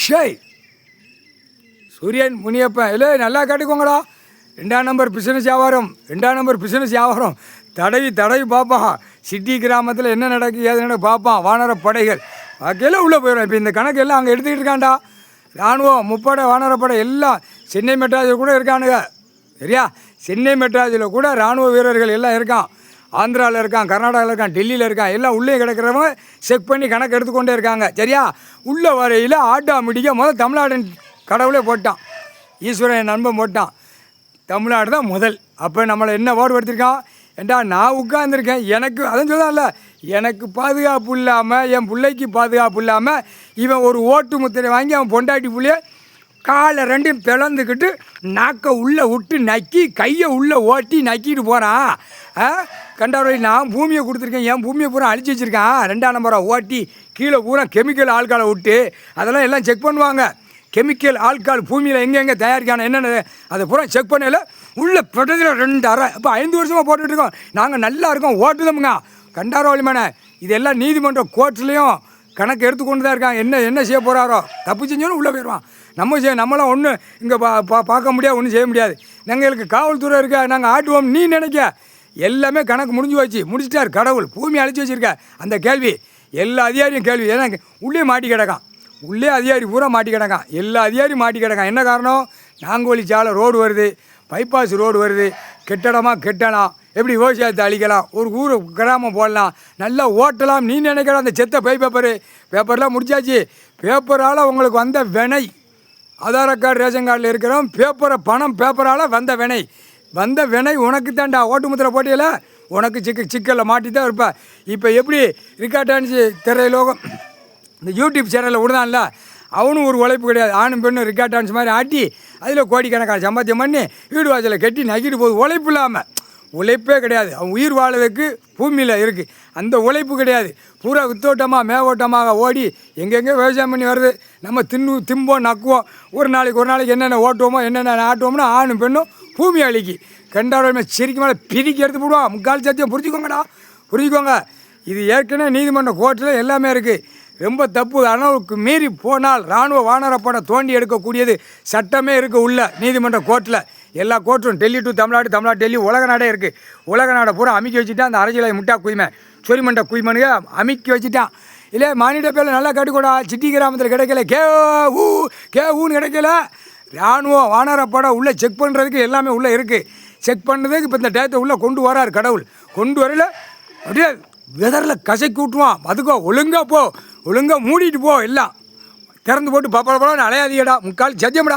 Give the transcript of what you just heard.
ஷேய் சூரியன் முனியப்பன் இல்லை நல்லா கேட்டுக்கோங்கடா. 2ஆம் நம்பர் பிஸ்னஸ் வியாபாரம், 2ஆம் நம்பர் பிஸ்னஸ் வியாபாரம். தடவி பார்ப்பான். சிட்டி கிராமத்தில் என்ன நடக்கு ஏது நடக்கு பார்ப்பான். வானர படைகள் பாக்கியெல்லாம் உள்ளே போயிடும். இப்போ இந்த கணக்கு எல்லாம் அங்கே எடுத்துக்கிட்டு இருக்கான்டா. இராணுவம் முப்படை வானரப்படை எல்லாம் சென்னை மெட்ராஸில் கூட இருக்கானுங்க. சரியா? சென்னை மெட்ராஸில் கூட இராணுவ வீரர்கள் எல்லாம் இருக்கான். ஆந்திராவில் இருக்கான், கர்நாடகாவில் இருக்கான், டெல்லியில் இருக்கான். எல்லாம் உள்ளே கிடக்கிறவங்க செக் பண்ணி கணக்கு எடுத்துக்கொண்டே இருக்காங்க. சரியா? உள்ள வரையில் ஆட்டோமேட்டிக்காக தமிழ்நாடு கடவுளே போட்டான். ஈஸ்வரன் நண்பன் போட்டான். தமிழ்நாடு தான் முதல். அப்போ நம்மளை என்ன பாடுபடுத்திருக்கான்? ஏண்டா நான் உட்காந்துருக்கேன், எனக்கு அதான் சொல்லல, எனக்கு பாதுகாப்பு இல்லாமல் என் பிள்ளைக்கு பாதுகாப்பு இல்லாமல் இவன் ஒரு ஓட்டு முத்திரை வாங்கி அவன் பொண்டாட்டி பிள்ளைய காலை ரெண்டும் பிளந்துக்கிட்டு நாக்கை உள்ளே விட்டு நக்கி கையை உள்ளே ஓட்டி நக்கிட்டு போகிறான். கண்டாரோய் நான் பூமியை கொடுத்துருக்கேன், என் பூமியை பூரா அழிச்சு வச்சுருக்கான். 2ஆம் நம்பரை ஓட்டி கீழே பூரா கெமிக்கல் ஆள்காலை விட்டு அதெல்லாம் எல்லாம் செக் பண்ணுவாங்க. கெமிக்கல் ஆள்கால் பூமியில் எங்கெங்கே தயாரிக்கான என்னென்ன அதை பூரா செக் பண்ணல. உள்ள பெட்டதில் 2 அறை. இப்போ 5 வருஷமாக போட்டுட்ருக்கோம். நாங்கள் நல்லா இருக்கோம், ஓட்டுதோமுங்க. கண்டாரோலிமான இதெல்லாம் நீதிமன்ற கோர்ட்லேயும் கணக்கு எடுத்துக்கொண்டு தான் இருக்காங்க. என்ன செய்ய போகிறாரோ, தப்பு செஞ்சோன்னு உள்ளே போயிடுவான். நம்மளாம் ஒன்றும் இங்கே பார்க்க முடியாது, ஒன்றும் செய்ய முடியாது. எங்களுக்கு காவல்துறை இருக்கா, நாங்கள் ஆட்டுவோம் நீ நினைக்க. எல்லாமே கணக்கு முடிச்சிட்டார் கடவுள். பூமி அழிச்சு வச்சுருக்க அந்த கேள்வி எல்லா அதிகாரியும் கேள்வி. ஏன்னா உள்ளே மாட்டி கிடக்கான். உள்ளே அதிகாரி பூரா மாட்டி கிடக்கான். எல்லா அதிகாரியும் மாட்டி கிடக்கான். என்ன காரணம்? நாங்கோலி சாலை ரோடு வருது, பைபாஸ் ரோடு வருது, கெட்டடமாக கெட்டலாம், எப்படி விவசாயத்தை அழிக்கலாம், ஒரு ஊர் கிராமம் போடலாம், நல்லா ஓட்டலாம். நீ நினைக்கிற அந்த செத்த பேப்பர்லாம் முடிச்சாச்சு. பேப்பரால் உங்களுக்கு வந்த வினை, ஆதார கார்டு ரேஷன் கார்டில் இருக்கிறோம் பேப்பரால் வந்த வினை உனக்கு தான்டா. ஓட்டு முத்திரை போட்டியில் உனக்கு சிக்கலில் மாட்டி தான் இருப்ப. இப்போ எப்படி ரிக்கார்டான்ஸு திரையுலோகம் இந்த யூடியூப் சேனலில் விடுதான்ல, அவனும் ஒரு உழைப்பு கிடையாது. ஆணும் பெண்ணும் ரிக்கார்ட் டான்ஸ் மாதிரி ஆட்டி அதில் கோடிக்கணக்கான சம்பாத்தியம் பண்ணி வீடு வாசலை கட்டி நக்கிட்டு போகுது. உழைப்பு இல்லாமல் உழைப்பே கிடையாது. அவன் உயிர் வாழ்வதற்கு பூமியில் இருக்குது, அந்த உழைப்பு கிடையாது. பூரா வித்தோட்டமாக மேவோட்டமாக ஓடி எங்கெங்கே விவசாயம் பண்ணி வருது. நம்ம திம்போம் நக்குவோம். ஒரு நாளைக்கு என்னென்ன ஓட்டுவோமோ என்னென்ன ஆட்டுவோம்னா ஆணும் பெண்ணும் பூமி அழிக்கி கண்டாரோமே செரிக்கு மேலே பிரிக்கி எடுத்து போடுவான். முக்கால் சத்தியம் புரிஞ்சுக்கோங்க. இது ஏற்கனவே நீதிமன்ற கோர்ட்டில் எல்லாமே இருக்குது. ரொம்ப தப்பு. அளவுக்கு மீறி போனால் இராணுவ வானரப்படை தோண்டி எடுக்கக்கூடியது சட்டமே இருக்குது உள்ள நீதிமன்ற கோர்ட்டில். எல்லா கோர்ட்டும் டெல்லி டு தமிழ்நாடு டெல்லி உலக நாடே இருக்குது. உலக நாடை பூரா அமைக்கி வச்சுட்டான். அந்த அரசியலை முட்டா குய்மை சொரிமண்ட குய்மனுங்க அமைக்கி வச்சுட்டான். இல்லை மானிட பேரில் நல்லா கட்டுக்கூடா. சிட்டி கிராமத்தில் கிடைக்கல, ஊன்னு கிடைக்கல. இராணுவம் வானரப்படை உள்ளே செக் பண்ணுறதுக்கு எல்லாமே உள்ளே இருக்குது. செக் பண்ணதுக்கு இப்போ இந்த டேத்தை உள்ளே கொண்டு வரார் கடவுள். கொண்டு வரல அப்படியே வெதரில் கசக்கி விட்டுருவான். அதுக்கோ ஒழுங்காக மூடிட்டு போ. எல்லாம் திறந்து போட்டு பப்பளப்படம் அலையாதீடா. முக்கால் சத்தியம்டா.